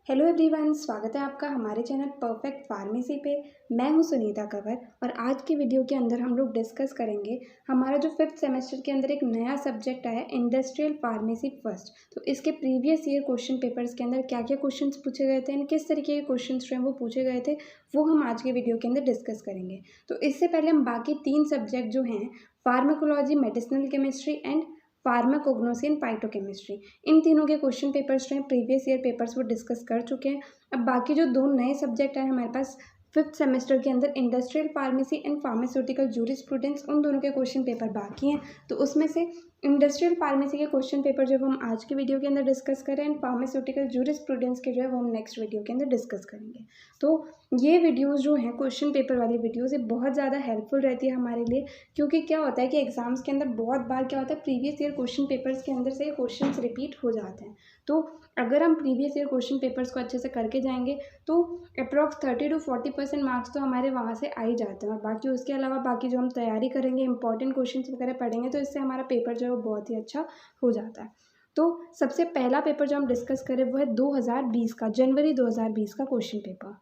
Hello everyone, स्वागत है आपका हमारे चैनल परफेक्ट फार्मेसी पे। मैं हूं सुनीता कंवर और आज की वीडियो के अंदर हम लोग डिस्कस करेंगे हमारा जो 5th सेमेस्टर के अंदर एक नया सब्जेक्ट आया इंडस्ट्रियल फार्मेसी फर्स्ट। तो इसके प्रीवियस ईयर क्वेश्चन पेपर्स के अंदर क्या क्या क्वेश्चंस पूछे गए थे एंड किस तरीके के क्वेश्चंस जो हैं वो पूछे गए थे वो हम आज के वीडियो के अंदर डिस्कस करेंगे। तो इससे पहले हम बाकी 3 सब्जेक्ट जो हैं pharmacology, medicinal chemistry and pharmacognosy and phytochemistry, इन तीनों के क्वेश्चन पेपर्स जो हैं प्रीवियस ईयर पेपर्स वो डिस्कस कर चुके हैं। अब बाकी जो 2 नए सब्जेक्ट आए हमारे पास 5th सेमेस्टर के अंदर industrial pharmacy and pharmaceutical jurisprudence, उन दोनों के क्वेश्चन पेपर बाकी हैं। तो उसमें से इंडस्ट्रियल फार्मेसी के क्वेश्चन पेपर जो हम आज के वीडियो के अंदर डिस्कस करें एंड फार्मास्यूटिकल जूरिस्प्रूडेंस के जो है वो हम नेक्स्ट वीडियो के अंदर डिस्कस करेंगे। तो ये वीडियोस जो हैं क्वेश्चन पेपर वाली वीडियोस, ये बहुत ज़्यादा हेल्पफुल रहती है हमारे लिए, क्योंकि क्या होता है कि एग्जाम्स के अंदर बहुत बार क्या होता है प्रीवियस ईयर क्वेश्चन पेपर्स के अंदर से क्वेश्चंस रिपीट हो जाते हैं। तो अगर हम प्रीवियस ईयर क्वेश्चन पेपर्स को अच्छे से करके जाएंगे तो अप्रॉक्स 30 to 40% मार्क्स तो हमारे वहाँ से आ ही जाते हैं। और बाकी उसके अलावा बाकी जो हम तैयारी करेंगे, इंपॉर्टेंट क्वेश्चंस वगैरह पढ़ेंगे, तो इससे हमारा पेपर जो है वो बहुत ही अच्छा हो जाता है। तो सबसे पहला पेपर जो हम डिस्कस करें वो है 2020 का, जनवरी 2020 का क्वेश्चन पेपर।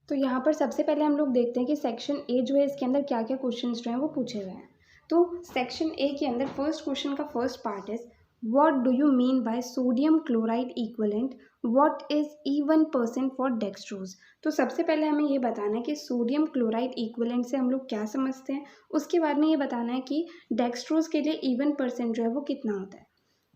तो यहाँ पर सबसे पहले हम लोग देखते हैं कि सेक्शन ए जो है इसके अंदर क्या क्या क्वेश्चंस जो हैं वो पूछे गए हैं। तो सेक्शन ए के अंदर फर्स्ट क्वेश्चन का first part is what do you mean bye sodium chloride equivalent, what is E1% for dextrose. तो सबसे पहले हमें ये बताना है कि सोडियम क्लोराइड इक्विवेलेंट से हम लोग क्या समझते हैं, उसके बाद में ये बताना है कि डेक्सट्रोज के लिए E1% जो है वो कितना होता है।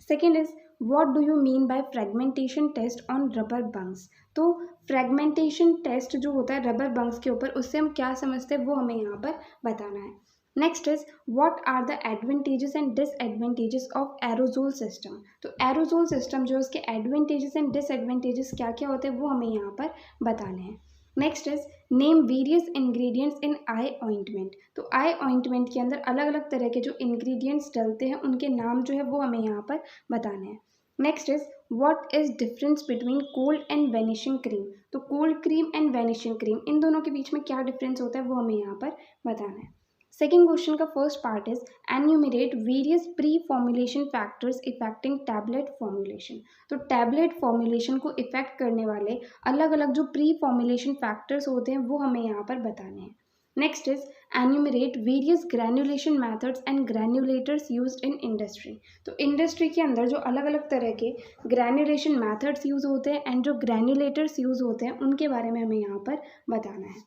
Second is what do you mean by fragmentation test on rubber bungs. तो फ्रेगमेंटेशन टेस्ट जो होता है रबर बंक्स के ऊपर, उससे हम क्या समझते हैं वो हमें यहाँ पर बताना है। Next is what are the advantages and disadvantages of aerosol system. तो एरोजोल सिस्टम जो है उसके एडवांटेजेस एंड डिसएडवांटेजेस क्या क्या होते हैं वो हमें यहाँ पर बताने हैं। Next is name various ingredients in I ointment. तो आई ऑइंटमेंट के अंदर अलग अलग तरह के जो इंग्रेडिएंट्स डलते हैं उनके नाम जो है वो हमें यहाँ पर बताने हैं। Next is what is difference between cold and vanishing cream. तो cold cream and vanishing cream, इन दोनों के बीच में क्या डिफरेंस होता है वो हमें यहाँ पर बताना है। सेकेंड क्वेश्चन का first part is enumerate various pre formulation factors affecting tablet formulation. तो टैबलेट फॉर्मुलेशन को इफेक्ट करने वाले अलग अलग जो प्री फॉर्मुलेशन फैक्टर्स होते हैं वो हमें यहाँ पर बताने हैं। Next is enumerate various granulation methods and granulators used in industry. तो इंडस्ट्री के अंदर जो अलग अलग तरह के ग्रैन्युलेशन मैथड्स यूज होते हैं एंड जो ग्रैन्युलेटर्स यूज होते हैं उनके बारे में हमें यहाँ पर बताना है।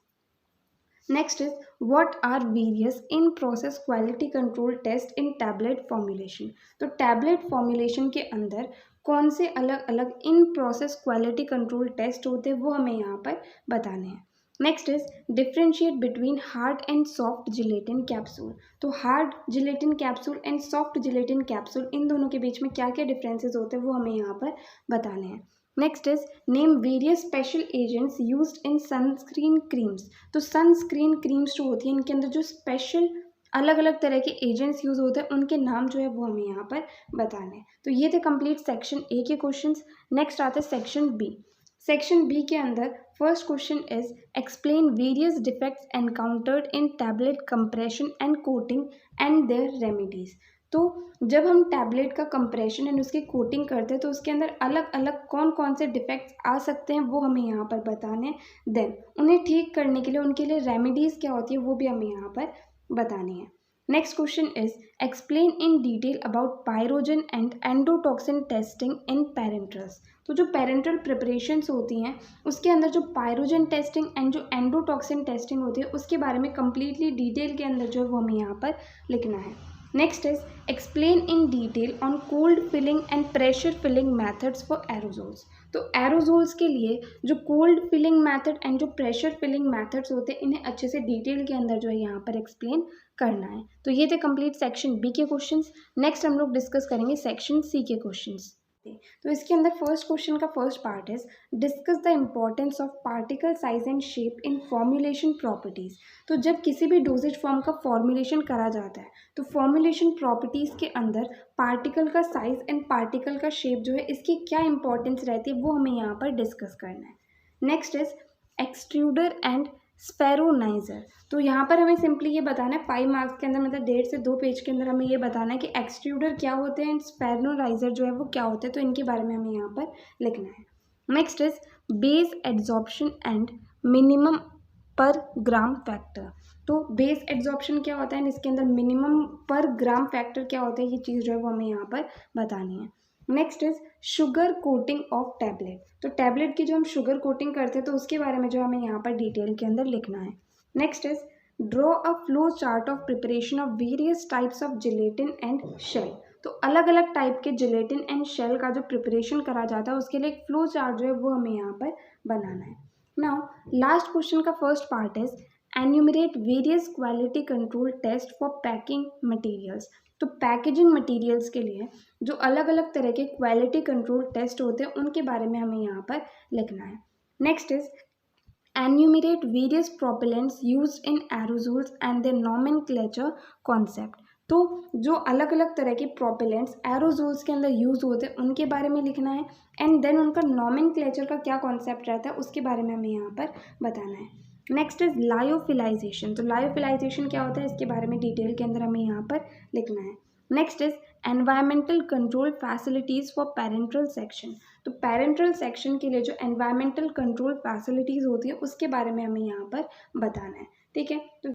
Next is what are various in process quality control test in tablet formulation. तो टैबलेट फॉर्मुलेशन के अंदर कौन से अलग अलग in process quality control test होते हैं वो हमें यहाँ पर बताने हैं। Next is differentiate between hard and soft gelatin capsule. तो hard gelatin capsule and soft gelatin capsule, इन दोनों के बीच में क्या क्या डिफरेंसेस होते हैं वो हमें यहाँ पर बताने हैं। Next is name various special agents used in sunscreen creams. तो सनस्क्रीन क्रीम्स जो होती हैं इनके अंदर जो स्पेशल अलग अलग तरह के एजेंट्स यूज होते हैं उनके नाम जो है वो हमें यहाँ पर बताने हैं। तो ये थे कंप्लीट सेक्शन ए के क्वेश्चंस। नेक्स्ट आते हैं सेक्शन बी। सेक्शन बी के अंदर first question is explain various defects encountered in tablet compression and coating and their remedies. तो जब हम टैबलेट का कंप्रेशन एंड उसकी कोटिंग करते हैं तो उसके अंदर अलग अलग कौन कौन से डिफेक्ट्स आ सकते हैं वो हमें यहाँ पर बताने हैं। देन उन्हें ठीक करने के लिए उनके लिए रेमेडीज़ क्या होती है वो भी हमें यहाँ पर बतानी है। Next question is explain in detail about pyrogen and endotoxin testing in parentals. तो जो पेरेंटल प्रिपरेशंस होती हैं उसके अंदर जो पायरोजन टेस्टिंग एंड जो एंडोटॉक्सिन टेस्टिंग होती है उसके बारे में कम्प्लीटली डिटेल के अंदर जो है वो हमें यहाँ पर लिखना है। Next is explain in detail on cold filling and pressure filling methods for aerosols. तो एरोजोल्स के लिए जो कोल्ड फिलिंग मैथड एंड जो प्रेशर फिलिंग मैथड्स होते हैं इन्हें अच्छे से डिटेल के अंदर जो है यहाँ पर एक्सप्लेन करना है। तो ये थे कंप्लीट सेक्शन बी के क्वेश्चंस। नेक्स्ट हम लोग डिस्कस करेंगे सेक्शन सी के क्वेश्चंस। तो इसके अंदर फर्स्ट क्वेश्चन का first part is discuss the importance of particle size and shape in formulation properties. तो जब किसी भी डोजेज फॉर्म का फॉर्मुलेशन करा जाता है तो फॉर्मुलेशन प्रॉपर्टीज के अंदर पार्टिकल का साइज एंड पार्टिकल का शेप जो है इसकी क्या इंपॉर्टेंस रहती है वो हमें यहाँ पर डिस्कस करना है। Next is extruder and spheronizer. तो यहाँ पर हमें सिंपली ये बताना है 5 मार्क्स के अंदर, मतलब 1.5 से 2 पेज के अंदर हमें ये बताना है कि एक्सट्रूडर क्या होते हैं एंड स्पेरोनाइजर जो है वो क्या होते हैं। तो इनके बारे में हमें यहाँ पर लिखना है। Next is base adsorption and minimum पर ग्राम फैक्टर। तो बेस एड्जॉर्प्शन क्या होता है, इसके अंदर मिनिमम पर ग्राम फैक्टर क्या होता है, ये चीज़ जो है वो हमें यहाँ पर बतानी है। Next is sugar coating of tablet. तो टैबलेट की जो हम शुगर कोटिंग करते हैं तो उसके बारे में जो हमें यहाँ पर डिटेल के अंदर लिखना है। Next is draw a flow chart of preparation of various types of gelatin and shell. तो अलग अलग टाइप के जिलेटिन एंड शेल का जो प्रिपरेशन करा जाता है उसके लिए एक फ्लो चार्ट जो है वो हमें यहाँ पर बनाना है। नाउ लास्ट क्वेश्चन का first part is enumerate various quality control test for packing materials. तो पैकेजिंग मटेरियल्स के लिए जो अलग अलग तरह के क्वालिटी कंट्रोल टेस्ट होते हैं उनके बारे में हमें यहाँ पर लिखना है। Next is enumerate various propellants used in aerosols and their nomenclature concept. तो जो अलग अलग तरह के प्रोपेलेंट्स एरोजोल्स के अंदर यूज होते हैं उनके बारे में लिखना है एंड देन उनका नॉमेनक्लेचर का क्या कॉन्सेप्ट रहता है उसके बारे में हमें यहाँ पर बताना है। Next is lyophilization. तो लायोफिलाइजेशन क्या होता है इसके बारे में डिटेल के अंदर हमें यहाँ पर लिखना है। Next is environmental control facilities for parenteral section. तो पेरेंट्रल सेक्शन के लिए जो एनवायरमेंटल कंट्रोल फैसिलिटीज़ होती है उसके बारे में हमें यहाँ पर बताना है। ठीक है, तो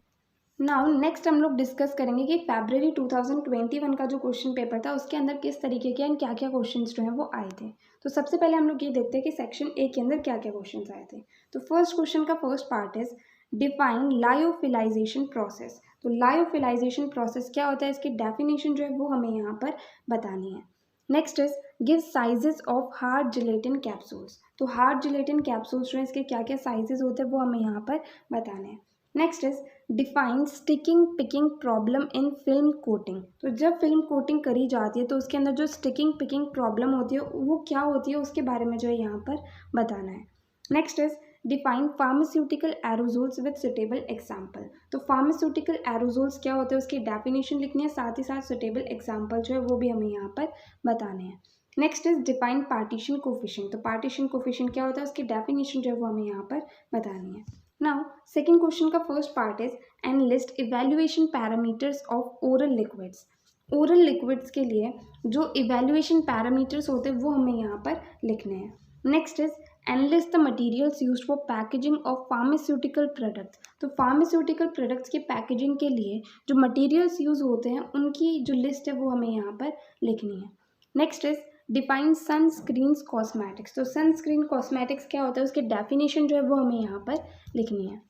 नाउ नेक्स्ट हम लोग डिस्कस करेंगे कि फरवरी 2021 का जो क्वेश्चन पेपर था उसके अंदर किस तरीके के एंड क्या क्या क्वेश्चंस जो हैं वो आए थे। तो सबसे पहले हम लोग ये देखते हैं कि सेक्शन ए के अंदर क्या क्या क्वेश्चंस आए थे। तो फर्स्ट क्वेश्चन का first part is define lyophilization process. तो लायोफिलाइजेशन प्रोसेस क्या होता है, इसकी डेफिनेशन जो है वो हमें यहाँ पर बतानी है। Next is give sizes of hard gelatin capsules. तो हार्ड जिलेटिन कैप्सूल्स जो है इसके क्या क्या साइजेस होते हैं वो हमें यहाँ पर बताने हैं। Next is define sticking picking problem in film coating. तो जब फिल्म कोटिंग करी जाती है तो उसके अंदर जो स्टिकिंग पिकिंग प्रॉब्लम होती है वो क्या होती है उसके बारे में जो है यहाँ पर बताना है। Next is define pharmaceutical aerosols with suitable example. तो फार्मास्यूटिकल एरोजोल्स क्या होते हैं उसकी डेफिनेशन लिखनी है, साथ ही साथ सुटेबल एग्जाम्पल जो है वो भी हमें यहाँ पर बताने हैं। Next is define partition coefficient. तो पार्टीशन कोफिशिएंट क्या होता है उसकी डेफिनेशन जो है वो हमें यहाँ पर बतानी है। नाउ सेकेंड क्वेश्चन का first part is and list evaluation parameters of oral liquids. Oral liquids के लिए जो इवेल्युएशन पैरामीटर्स होते हैं वो हमें यहाँ पर लिखने हैं। Next is analyst the materials used for packaging of pharmaceutical products. तो फार्मास्यूटिकल प्रोडक्ट्स के पैकेजिंग के लिए जो मटेरियल्स यूज होते हैं उनकी जो लिस्ट है वो हमें यहाँ पर लिखनी है। Next is define sunscreen cosmetics. तो सनस्क्रीन कॉस्मेटिक्स क्या होता है उसकी डेफिनेशन जो है वो हमें यहाँ पर लिखनी है।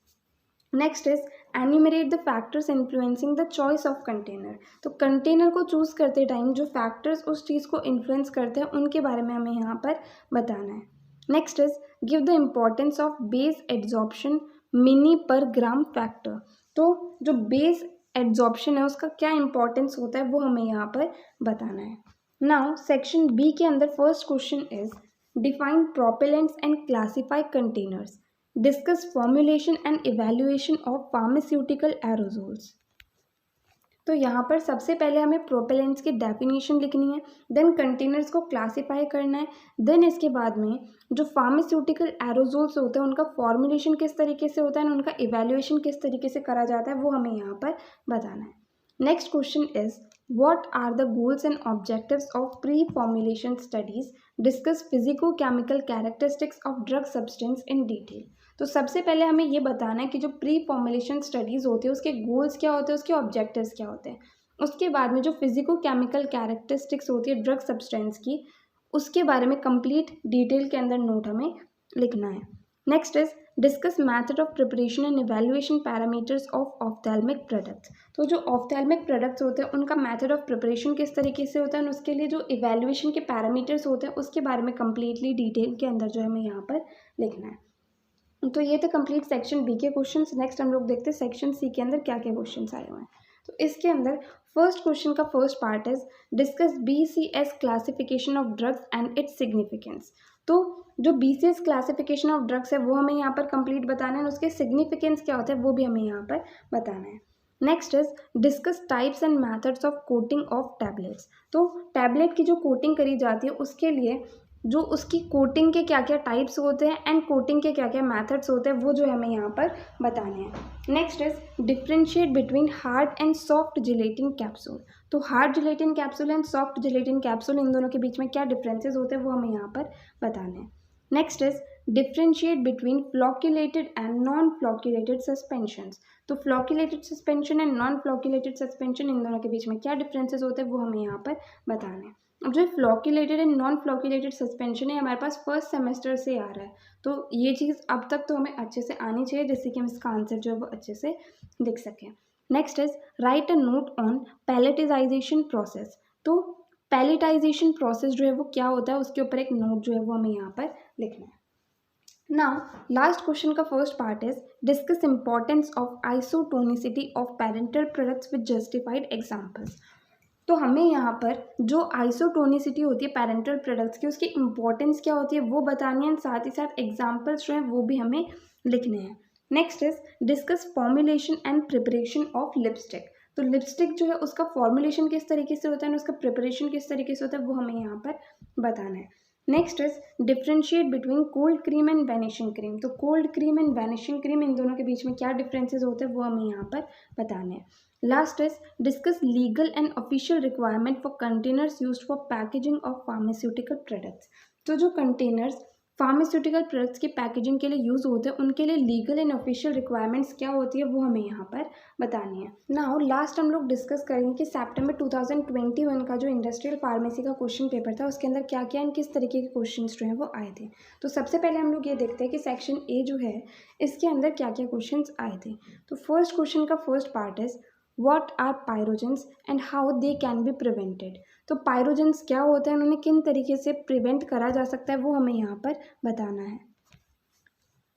Next is enumerate the factors influencing the choice of container. तो कंटेनर को चूज़ करते टाइम जो फैक्टर्स उस चीज़ को इन्फ्लुएंस करते हैं उनके बारे में हमें यहाँ पर बताना है। Next is give the importance of base adsorption mini पर ग्राम फैक्टर। तो जो बेस एड्जॉर्प्शन है उसका क्या इंपॉर्टेंस होता है वो हमें यहाँ पर बताना है। नाउ सेक्शन बी के अंदर first question is define propellants and classify containers, discuss formulation and evaluation of pharmaceutical aerosols. तो यहाँ पर सबसे पहले हमें प्रोपेलेंट्स की डेफिनेशन लिखनी है, देन कंटेनर्स को क्लासीफाई करना है, देन इसके बाद में जो फार्मास्यूटिकल एरोजोल्स होते हैं उनका फॉर्मुलेशन किस तरीके से होता है और उनका इवैल्यूएशन किस तरीके से करा जाता है वो हमें यहाँ पर बताना है। Next question is what are the goals and objectives of pre formulation studies, discuss physico chemical characteristics of drug substance in detail. तो सबसे पहले हमें ये बताना है कि जो प्री फॉर्मुलेशन स्टडीज़ होती है उसके गोल्स क्या होते हैं, उसके ऑब्जेक्टिव्स क्या होते हैं। उसके बाद में जो फिजिको केमिकल कैरेक्टरिस्टिक्स होती है ड्रग सब्सटेंस की उसके बारे में कंप्लीट डिटेल के अंदर नोट हमें लिखना है। Next is discuss method of preparation and evaluation parameters of ऑफ्थेल्मिक products. तो जो ऑफ्थेल्मिक प्रोडक्ट्स होते हैं उनका मैथड ऑफ प्रिपरेशन किस तरीके से होता है और उसके लिए जो इवैल्यूएशन के पैरामीटर्स होते हैं उसके बारे में कंप्लीटली डिटेल के अंदर जो है हमें यहाँ पर लिखना है। तो ये थे कंप्लीट सेक्शन बी के क्वेश्चंस। नेक्स्ट हम लोग देखते हैं सेक्शन सी के अंदर क्या क्या क्वेश्चंस आए हुए हैं। तो इसके अंदर फर्स्ट क्वेश्चन का first part is discuss BCS classification of drugs and its significance. तो जो BCS क्लासिफिकेशन ऑफ ड्रग्स है वो हमें यहाँ पर कंप्लीट बताना है और उसके सिग्निफिकेंस क्या होता है वो भी हमें यहाँ पर बताना है। Next is discuss types and methods of coating of tablets. तो टैबलेट की जो कोटिंग करी जाती है उसके लिए जो उसकी कोटिंग के क्या क्या टाइप्स होते हैं एंड कोटिंग के क्या क्या मेथड्स होते हैं वो जो हमें यहाँ पर बताने हैं। Next is differentiate between hard and soft gelatin capsule. तो hard gelatin capsule and soft gelatin capsule इन दोनों के बीच में क्या डिफरेंसेस होते हैं वो हमें यहाँ पर बताने हैं। Next is differentiate between flocculated and non flocculated suspensions. तो flocculated suspension and non flocculated suspension, इन दोनों के बीच में क्या डिफरेंसेस होते हैं वो हमें यहाँ पर बताना है। अब जो flocculated and non flocculated suspension है हमारे पास फर्स्ट सेमेस्टर से आ रहा है, तो ये चीज़ अब तक तो हमें अच्छे से आनी चाहिए जिससे कि हम इसका आंसर जो है वो अच्छे से लिख सकें। Next is write a note on pelletization process. तो पैलेटाइजेशन प्रोसेस जो है वो क्या होता है उसके ऊपर एक नोट जो है वो हमें यहाँ पर लिखना है। नाउ लास्ट क्वेश्चन का first part is discuss importance of isotonicity of parental products with justified examples. तो हमें यहाँ पर जो आइसोटोनिसिटी होती है पेरेंटल प्रोडक्ट्स की उसकी इंपॉर्टेंस क्या होती है वो बतानी है, साथ ही साथ एग्जांपल्स जो हैं वो भी हमें लिखने हैं। Next is discuss formulation and preparation of lipstick. तो लिपस्टिक जो है उसका फॉर्मुलेशन किस तरीके से होता है और उसका प्रिपरेशन किस तरीके से होता है वो हमें यहाँ पर बताना है। Next is differentiate between cold cream and vanishing cream. तो cold cream and vanishing cream, इन दोनों के बीच में क्या डिफरेंसेस होते हैं वो हमें यहाँ पर बताना है। Last is discuss legal and official requirement for containers used for packaging of pharmaceutical products. तो जो कंटेनर्स फार्मास्यूटिकल प्रोडक्ट्स की पैकेजिंग के लिए यूज़ होते हैं उनके लिए लीगल एंड ऑफिशियल रिक्वायरमेंट्स क्या होती है वो हमें यहाँ पर बतानी है। नाउ लास्ट हम लोग डिस्कस करेंगे कि सितंबर 2021 का जो इंडस्ट्रियल फार्मेसी का क्वेश्चन पेपर था उसके अंदर क्या क्या एंड किस तरीके के क्वेश्चन जो हैं वो आए थे। तो सबसे पहले हम लोग ये देखते हैं कि सेक्शन ए जो है इसके अंदर क्या क्या क्वेश्चन आए थे। तो फर्स्ट क्वेश्चन का first part is what are pyrogens and how they can be prevented. तो पायरोजेंस क्या होते हैं, उन्हें किन तरीके से प्रिवेंट करा जा सकता है वो हमें यहाँ पर बताना है।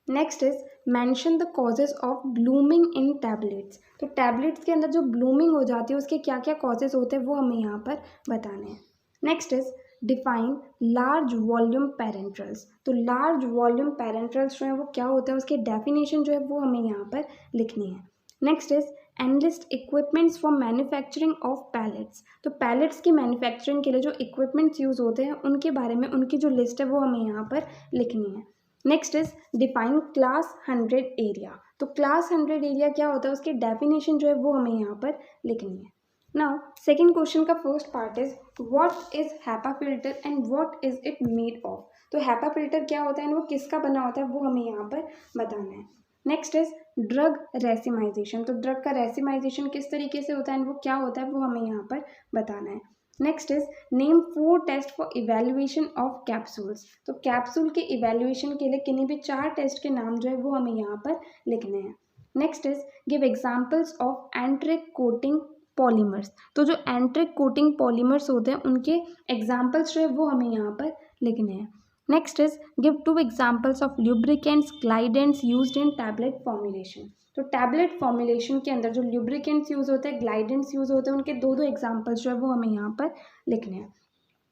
Next is mention the causes of blooming in tablets. तो टैबलेट्स के अंदर जो ब्लूमिंग हो जाती है उसके क्या क्या कॉजेज होते हैं वो हमें यहाँ पर बताने हैं। Next is define large volume parenterals. तो लार्ज वॉल्यूम पेरेंट्रल्स जो है वो क्या होता है उसके डेफिनेशन जो है वो हमें यहाँ पर लिखनी है। Next is enlist equipments for manufacturing of pellets. तो पैलेट्स की मैन्युफैक्चरिंग के लिए जो इक्विपमेंट्स यूज़ होते हैं उनके बारे में उनकी जो लिस्ट है वो हमें यहाँ पर लिखनी है। Next is define class 100 area. तो क्लास 100 एरिया क्या होता है उसकी डेफिनेशन जो है वो हमें यहाँ पर लिखनी है। नाउ सेकेंड क्वेश्चन का first part is what is HEPA filter and what is it made of. तो हैपा फिल्टर क्या होता है वो किसका बना होता है वो हमें यहाँ पर बताना है। Next is drug racemisation. तो ड्रग का रेसिमाइजेशन किस तरीके से होता है वो क्या होता है वो हमें यहाँ पर बताना है। Next is name 4 test for evaluation of capsules. तो कैप्सूल के इवेल्युएशन के लिए किन्हीं भी 4 टेस्ट के नाम जो है वो हमें यहाँ पर लिखने हैं। Next is give examples of एंट्रिक coating polymers. तो जो एंट्रिक कोटिंग पॉलीमर्स होते हैं उनके एग्जाम्पल्स जो है वो हमें यहाँ पर लिखने हैं। Next is give 2 examples of lubricants glidants used in tablet formulation. तो टैबलेट फॉर्मुलेशन के अंदर जो ल्यूब्रिकेंट्स यूज़ होते हैं ग्लाइडेंट्स यूज़ होते हैं उनके 2 एग्जाम्पल्स जो है वो हमें यहाँ पर लिखने हैं।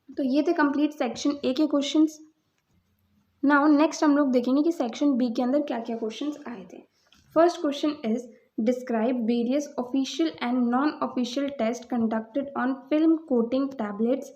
तो ये थे कंप्लीट सेक्शन ए के क्वेश्चंस। नाउ नेक्स्ट हम लोग देखेंगे कि सेक्शन बी के अंदर क्या क्या क्वेश्चंस आए थे। First question is describe various official and non official test conducted on film coating tablets,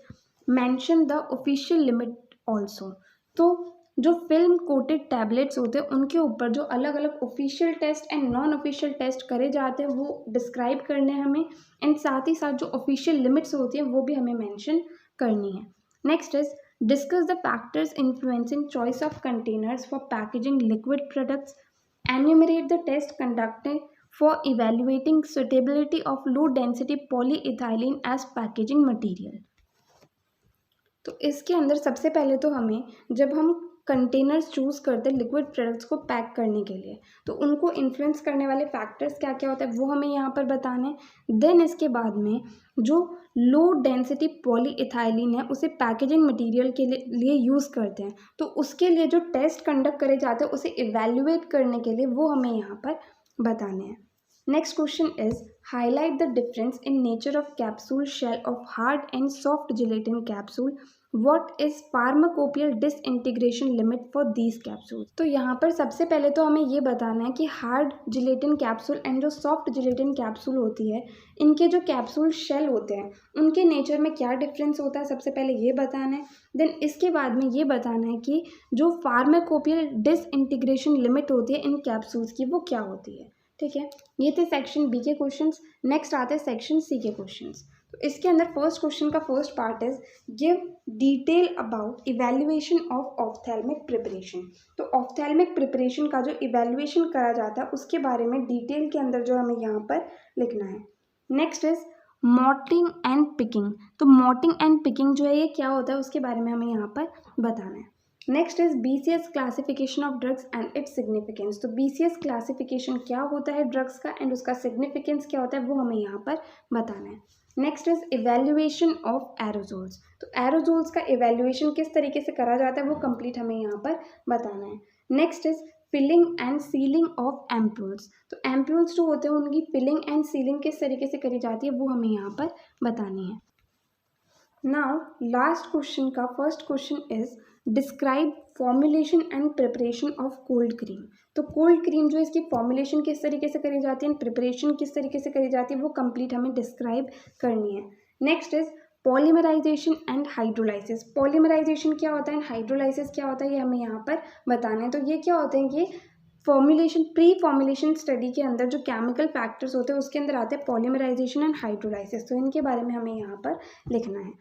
mention the official limit also. तो जो फिल्म कोटेड टैबलेट्स होते हैं उनके ऊपर जो अलग अलग official test and non official test करे जाते हैं वो डिस्क्राइब करने हैं हमें, एंड साथ ही साथ जो ऑफिशियल लिमिट्स होती हैं वो भी हमें मेंशन करनी है। Next is discuss the factors influencing choice of containers for packaging liquid products, enumerate the test conducted for evaluating suitability of low density polyethylene as packaging material. तो इसके अंदर सबसे पहले तो हमें जब हम कंटेनर्स चूज़ करते हैं लिक्विड प्रोडक्ट्स को पैक करने के लिए तो उनको इन्फ्लुएंस करने वाले फैक्टर्स क्या क्या होते हैं वो हमें यहाँ पर बताने। देन इसके बाद में जो लो डेंसिटी पॉलीइथाइलिन है उसे पैकेजिंग मटेरियल के लिए यूज़ करते हैं, तो उसके लिए जो टेस्ट कंडक्ट करे जाते हैं उसे इवेल्युएट करने के लिए वो हमें यहाँ पर बताने हैं। Next question is highlight the difference in nature of capsule shell of hard and soft gelatin capsule, what is pharmacopoeial disintegration limit for these capsule. तो यहाँ पर सबसे पहले तो हमें ये बताना है कि हार्ड जिलेटिन कैप्सूल एंड जो सॉफ्ट जिलेटिन कैप्सूल होती है इनके जो कैप्सूल शेल होते हैं उनके नेचर में क्या डिफरेंस होता है, सबसे पहले ये बताना है। देन इसके बाद में ये बताना है कि जो फार्माकोपियल डिसइंटीग्रेशन लिमिट होती है इन कैप्सूल्स की वो क्या होती है। ठीक है, ये थे सेक्शन बी के क्वेश्चंस। नेक्स्ट आते हैं सेक्शन सी के क्वेश्चंस। तो तो इसके अंदर फर्स्ट क्वेश्चन का first part is give detail about evaluation of ophthalmic preparation. तो ऑप्थेल्मिक प्रिपरेशन का जो इवेल्युएशन करा जाता है उसके बारे में डिटेल के अंदर जो हमें यहाँ पर लिखना है। Next is mottling and picking. तो मॉटिंग एंड पिकिंग जो है ये क्या होता है उसके बारे में हमें यहाँ पर बताना है। Next is BCS classification of drugs and its significance. तो BCS क्लासिफिकेशन क्या होता है ड्रग्स का एंड उसका सिग्निफिकेंस क्या होता है वो हमें यहाँ पर बताना है। Next is evaluation of aerosols. तो एरोजोल्स का इवेल्युएशन किस तरीके से करा जाता है वो कंप्लीट हमें यहाँ पर बताना है। Next is filling and sealing of ampoules. तो एम्प्यूल्स जो होते हैं उनकी फिलिंग एंड सीलिंग किस तरीके से करी जाती है वो हमें यहाँ पर बतानी है। नाउ लास्ट क्वेश्चन का first question is describe formulation and preparation of cold cream. तो कोल्ड क्रीम जो इसकी फॉर्मुलेशन किस तरीके से करी जाती है एंड प्रिपरेशन किस तरीके से करी जाती है वो कंप्लीट हमें डिस्क्राइब करनी है। Next is polymerization and hydrolysis. Polymerization क्या होता है एंड हाइड्रोलाइसिस क्या होता है ये हमें यहाँ पर बताना है। तो ये क्या होते हैं कि फॉर्मुलेशन प्री फॉर्मुलेशन स्टडी के अंदर जो केमिकल फैक्टर्स होते हैं उसके अंदर आते हैं पॉलीमराइजेशन एंड हाइड्रोलाइसिस। तो इनके बारे में हमें यहाँ पर लिखना है।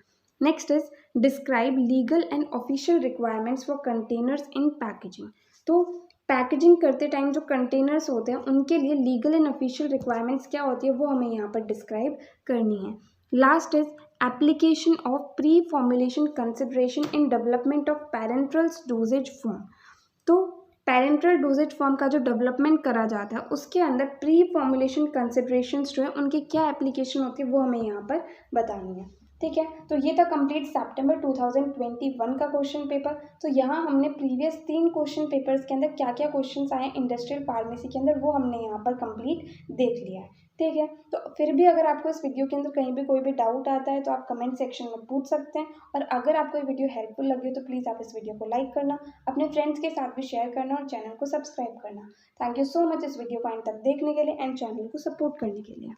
Next is describe legal and official requirements for containers in packaging. तो पैकेजिंग करते टाइम जो कंटेनर्स होते हैं उनके लिए लीगल एंड ऑफिशियल रिक्वायरमेंट्स क्या होती है वो हमें यहाँ पर डिस्क्राइब करनी है। Last is application of pre formulation consideration in development of parental doses form. तो पैरेंटल डोजेज फॉर्म का जो डेवलपमेंट करा जाता है उसके अंदर प्री फॉर्मुलेशन कंसिडरेशंस जो है उनकी क्या एप्लीकेशन होती है वो हमें यहाँ पर बतानी है। ठीक है, तो ये था कंप्लीट सितंबर 2021 का क्वेश्चन पेपर। तो यहाँ हमने प्रीवियस 3 क्वेश्चन पेपर्स के अंदर क्या क्या क्वेश्चंस आए इंडस्ट्रियल फार्मेसी के अंदर वो हमने यहाँ पर कंप्लीट देख लिया है। ठीक है, तो फिर भी अगर आपको इस वीडियो के अंदर कहीं भी कोई भी डाउट आता है तो आप कमेंट सेक्शन में पूछ सकते हैं। और अगर आपको ये वीडियो हेल्पफुल लगी तो प्लीज़ आप इस वीडियो को लाइक करना, अपने फ्रेंड्स के साथ भी शेयर करना और चैनल को सब्सक्राइब करना। थैंक यू सो मच इस वीडियो को एंड तक देखने के लिए एंड चैनल को सपोर्ट करने के लिए।